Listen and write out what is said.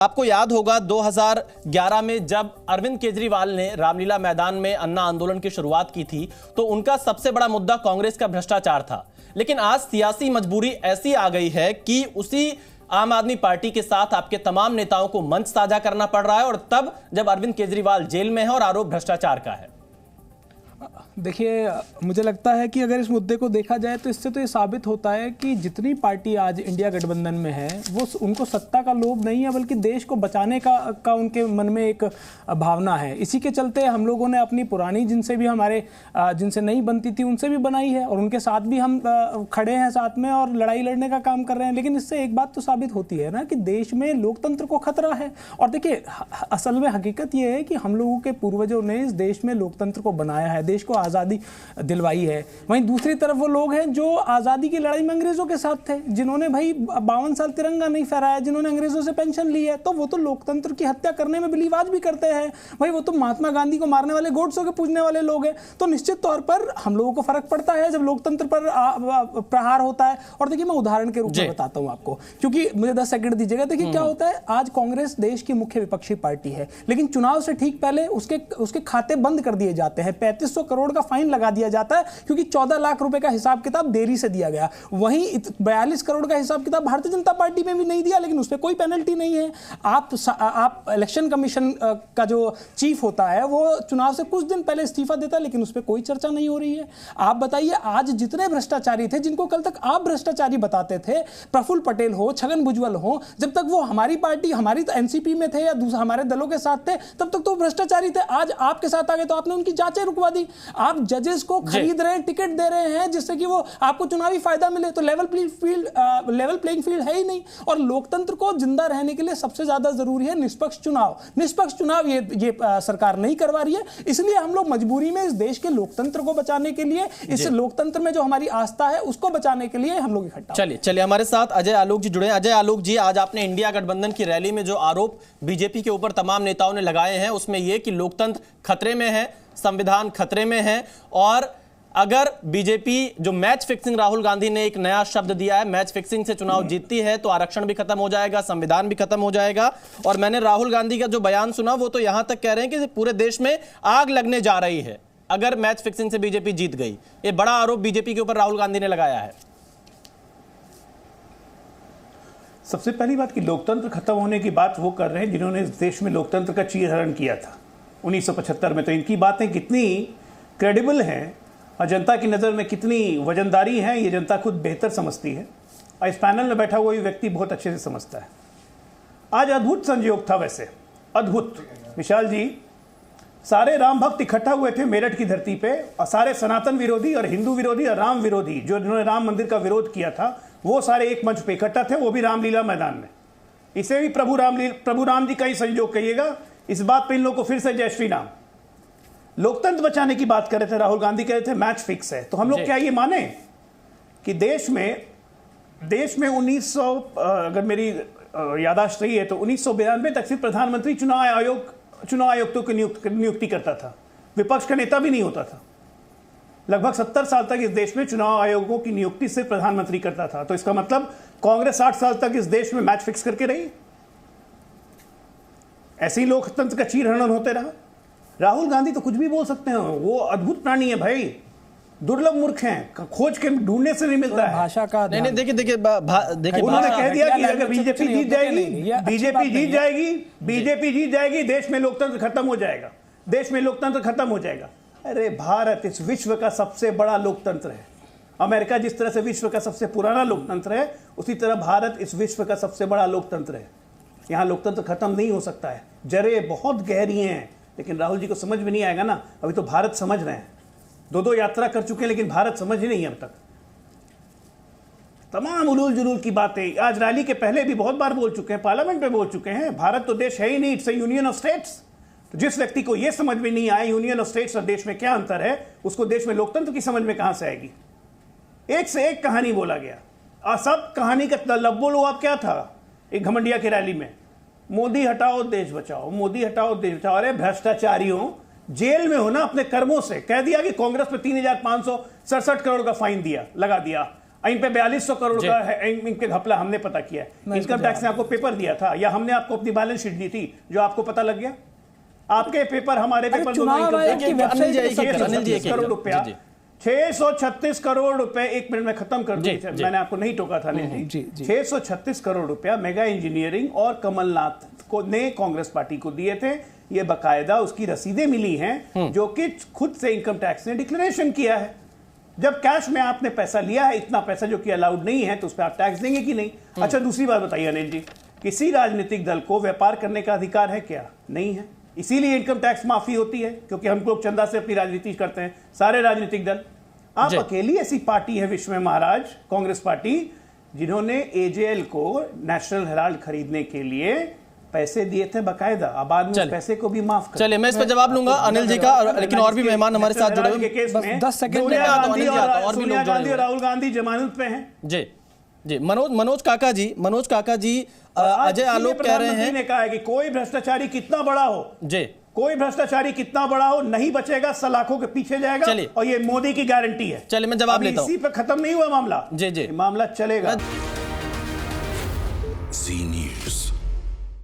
आपको याद होगा 2011 में जब अरविंद केजरीवाल ने रामलीला मैदान में अन्ना आंदोलन की शुरुआत की थी तो उनका सबसे बड़ा मुद्दा कांग्रेस का भ्रष्टाचार था। लेकिन आज सियासी मजबूरी ऐसी आ गई है कि उसी आम आदमी पार्टी के साथ आपके तमाम नेताओं को मंच साझा करना पड़ रहा है, और तब जब अरविंद केजरीवाल जेल में है और आरोप भ्रष्टाचार का है। देखिए, मुझे लगता है कि अगर इस मुद्दे को देखा जाए तो इससे तो ये साबित होता है कि जितनी पार्टी आज इंडिया गठबंधन में है वो उनको सत्ता का लोभ नहीं है, बल्कि देश को बचाने का उनके मन में एक भावना है। इसी के चलते हम लोगों ने अपनी पुरानी जिनसे नहीं बनती थी उनसे भी बनाई है, और उनके साथ भी हम खड़े हैं साथ में और लड़ाई लड़ने का काम कर रहे हैं। लेकिन इससे एक बात तो साबित होती है ना कि देश में लोकतंत्र को खतरा है। और देखिए, असल में हकीकत ये है कि हम लोगों के पूर्वजों ने इस देश में लोकतंत्र को बनाया है, देश को आज़ादी दिलवाई है। वहीं दूसरी तरफ वो लोग हैं जो आज़ादी की लड़ाई में अंग्रेज़ों के साथ थे, जिन्होंने भाई 52 साल तिरंगा नहीं फहराया, जिन्होंने अंग्रेज़ों से पेंशन ली है, तो वो तो लोकतंत्र की हत्या करने में बिलीव आज भी करते हैं। भाई वो तो महात्मा गांधी को मारने वाले, गोडसे के पूजने वाले लोग हैं। तो निश्चित तौर पर हम लोगों को फर्क पड़ता है जब लोकतंत्र पर प्रहार होता है। और देखिए, मैं उदाहरण के रूप में बताता हूं आपको, क्योंकि मुझे 10 सेकंड दीजिएगा। देखिए क्या होता है, आज कांग्रेस देश की मुख्य विपक्षी पार्टी है, लेकिन चुनाव से ठीक पहले उसके खाते बंद कर दिए जाते हैं। 3500 करोड़ का फाइन लगा दिया जाता है क्योंकि 14 लाख रुपए का हिसाब किताब देरी से दिया गया। वहीं 42 करोड़ का हिसाब किताब भारतीय जनता पार्टी में भी नहीं दिया, लेकिन उस पर कोई पेनल्टी नहीं है। आप इलेक्शन कमीशन का जो चीफ होता है वो चुनाव से कुछ दिन पहले इस्तीफा देता है, लेकिन उस पर कोई चर्चा नहीं हो रही है। आप बताइए, आज जितने भ्रष्टाचारी थे, जिनको कल तक आप भ्रष्टाचारी बताते थे, प्रफुल्ल पटेल हो, छगन भुजबल हो, जब तक वो हमारी पार्टी, हमारी एनसीपी में थे या हमारे दलों के साथ थे, तब तक तो भ्रष्टाचारी थे। आज आपके साथ आ गए तो आपने उनकी जांचें रुकवा दी। आप जजेस को खरीद रहे हैं, टिकट दे रहे हैं जिससे कि वो आपको चुनावी फायदा मिले। तो लेवल प्लेइंग फील्ड है ही नहीं। और लोकतंत्र को जिंदा रहने के लिए सबसे ज्यादा जरूरी है निष्पक्ष चुनाव। निष्पक्ष चुनाव ये सरकार नहीं करवा रही है, इसलिए हम लोग मजबूरी में इस देश के लोकतंत्र को बचाने के लिए, इस लोकतंत्र में जो हमारी आस्था है उसको बचाने के लिए हम लोग इकट्ठा। चलिए हमारे साथ अजय आलोक जी जुड़े हैं। अजय आलोक जी, आज आपने इंडिया गठबंधन की रैली में जो आरोप बीजेपी के ऊपर तमाम नेताओं ने लगाए हैं उसमें यह कि लोकतंत्र खतरे में है, संविधान खतरे में है, और अगर बीजेपी जो मैच फिक्सिंग, राहुल गांधी ने एक नया शब्द दिया है, मैच फिक्सिंग से चुनाव जीतती है तो आरक्षण भी खत्म हो जाएगा, संविधान भी खत्म हो जाएगा। और मैंने राहुल गांधी का जो बयान सुना वो तो यहां तक कह रहे हैं कि पूरे देश में आग लगने जा रही है अगर मैच फिक्सिंग से बीजेपी जीत गई। ये बड़ा आरोप बीजेपी के ऊपर राहुल गांधी ने लगाया है। सबसे पहली बात कि लोकतंत्र खत्म होने की बात वो कर रहे हैं जिन्होंने इस देश में लोकतंत्र का चीरहरण किया था 1975 में। तो इनकी बातें कितनी क्रेडिबल हैं और जनता की नज़र में कितनी वजनदारी हैं, ये जनता खुद बेहतर समझती है। और इस पैनल में बैठा हुआ ये व्यक्ति बहुत अच्छे से समझता है। आज अद्भुत संयोग था, वैसे अद्भुत। विशाल जी, सारे राम भक्त इकट्ठा हुए थे मेरठ की धरती पे, और सारे सनातन विरोधी और हिंदू विरोधी और राम विरोधी जिन्होंने राम मंदिर का विरोध किया था वो सारे एक मंच पे इकट्ठा थे, वो भी रामलीला मैदान में। इसे भी प्रभु राम जी का ही संयोग कहिएगा। इस बात पे इन लोगों को फिर से जय श्री राम। लोकतंत्र बचाने की बात कर रहे थे, राहुल गांधी कह रहे थे मैच फिक्स है। तो हम लोग क्या ये माने कि देश में 1900, अगर मेरी याददाश्त रही है तो 1992 तक सिर्फ प्रधानमंत्री चुनाव आयुक्तों की नियुक्ति करता था, विपक्ष का नेता भी नहीं होता था। लगभग 70 साल तक इस देश में चुनाव आयोगों की नियुक्ति सिर्फ प्रधानमंत्री करता था। तो इसका मतलब कांग्रेस 60 साल तक इस देश में मैच फिक्स करके रही। ऐसे ही लोकतंत्र का चीरहरण होते रहा। राहुल गांधी तो कुछ भी बोल सकते हैं, वो अद्भुत प्राणी है भाई, दुर्लभ मूर्ख हैं, खोज के ढूंढने से नहीं मिलता है। भाषा का नहीं, देखिए उन्होंने कह दिया कि अगर बीजेपी जीत जाएगी देश में लोकतंत्र खत्म हो जाएगा, देश में लोकतंत्र खत्म हो जाएगा। अरे भारत इस विश्व का सबसे बड़ा लोकतंत्र है। अमेरिका जिस तरह से विश्व का सबसे पुराना लोकतंत्र है, उसी तरह भारत इस विश्व का सबसे बड़ा लोकतंत्र है। यहाँ लोकतंत्र खत्म नहीं हो सकता है। जड़ें बहुत गहरी हैं, लेकिन राहुल जी को समझ में नहीं आएगा ना। अभी तो भारत समझ रहे हैं, 2 यात्रा कर चुके हैं, लेकिन भारत समझ ही नहीं अब तक। तमाम उलूल जुलूल की बातें आज रैली के पहले भी बहुत बार बोल चुके हैं, पार्लियामेंट में बोल चुके हैं। भारत तो देश है ही नहीं, it's a union of states. तो जिस व्यक्ति को यह समझ में नहीं आए यूनियन ऑफ स्टेट्स और देश में क्या अंतर है, उसको देश में लोकतंत्र की समझ में कहां से आएगी। एक से एक कहानी बोला गया, और सब कहानी का लब्बो आप क्या था एक घमंडिया की रैली में, मोदी हटाओ देश बचाओ, मोदी हटाओ देश बचाओ। अरे भ्रष्टाचारियों, जेल में हो ना अपने कर्मों से। कह दिया कि कांग्रेस पे 3567 करोड़ का फाइन लगा दिया। इन पे 4200 करोड़ का है, इनके घपला हमने पता किया है। इनकम टैक्स ने आपको पेपर दिया था या हमने आपको अपनी बैलेंस शीट दी थी जो आपको पता लग गया? आपके पेपर हमारे पेपर चुनाव आयोग की वेबसाइट करोड़ रुपया 636 करोड़ रुपए, 1 मिनट में खत्म कर दूं, मैंने आपको नहीं टोका था अनिल जी। 636 करोड़ रुपया मेगा इंजीनियरिंग और कमलनाथ को ने कांग्रेस पार्टी को दिए थे। ये बकायदा उसकी रसीदें मिली हैं जो कि खुद से इनकम टैक्स ने डिक्लेरेशन किया है। जब कैश में आपने पैसा लिया है, इतना पैसा जो कि अलाउड नहीं है, तो उस पर आप टैक्स देंगे कि नहीं? अच्छा, दूसरी बात बताइए अनिल जी, किसी राजनीतिक दल को व्यापार करने का अधिकार है क्या? नहीं है। इसीलिए इनकम टैक्स माफी होती है, क्योंकि हम लोग चंदा से अपनी राजनीति करते हैं, सारे राजनीतिक दल। आप अकेली ऐसी पार्टी है विश्व में महाराज, कांग्रेस पार्टी, जिन्होंने एजेएल को नेशनल हेराल्ड खरीदने के लिए पैसे दिए थे बकायदा। अब बाद में उस पैसे को भी माफ कर। चलिए, मैं इस पर जवाब लूंगा अनिल जी का, लेकिन और भी मेहमान हमारे साथ जुड़े हुए हैं। 10 सेकंड सोनिया गांधी और राहुल गांधी जमानत पे हैं। जी जी, मनोज काका जी, अजय आलोक कह रहे हैं, ने कहा है कि कोई भ्रष्टाचारी कितना बड़ा हो जी, कोई भ्रष्टाचारी कितना बड़ा हो नहीं बचेगा, सलाखों के पीछे जाएगा। और ये मोदी की गारंटी है। चलिए, मैं जवाब लेता हूं। इसी पे खत्म नहीं हुआ मामला। जी जी, मामला चलेगा। जी न्यूज़।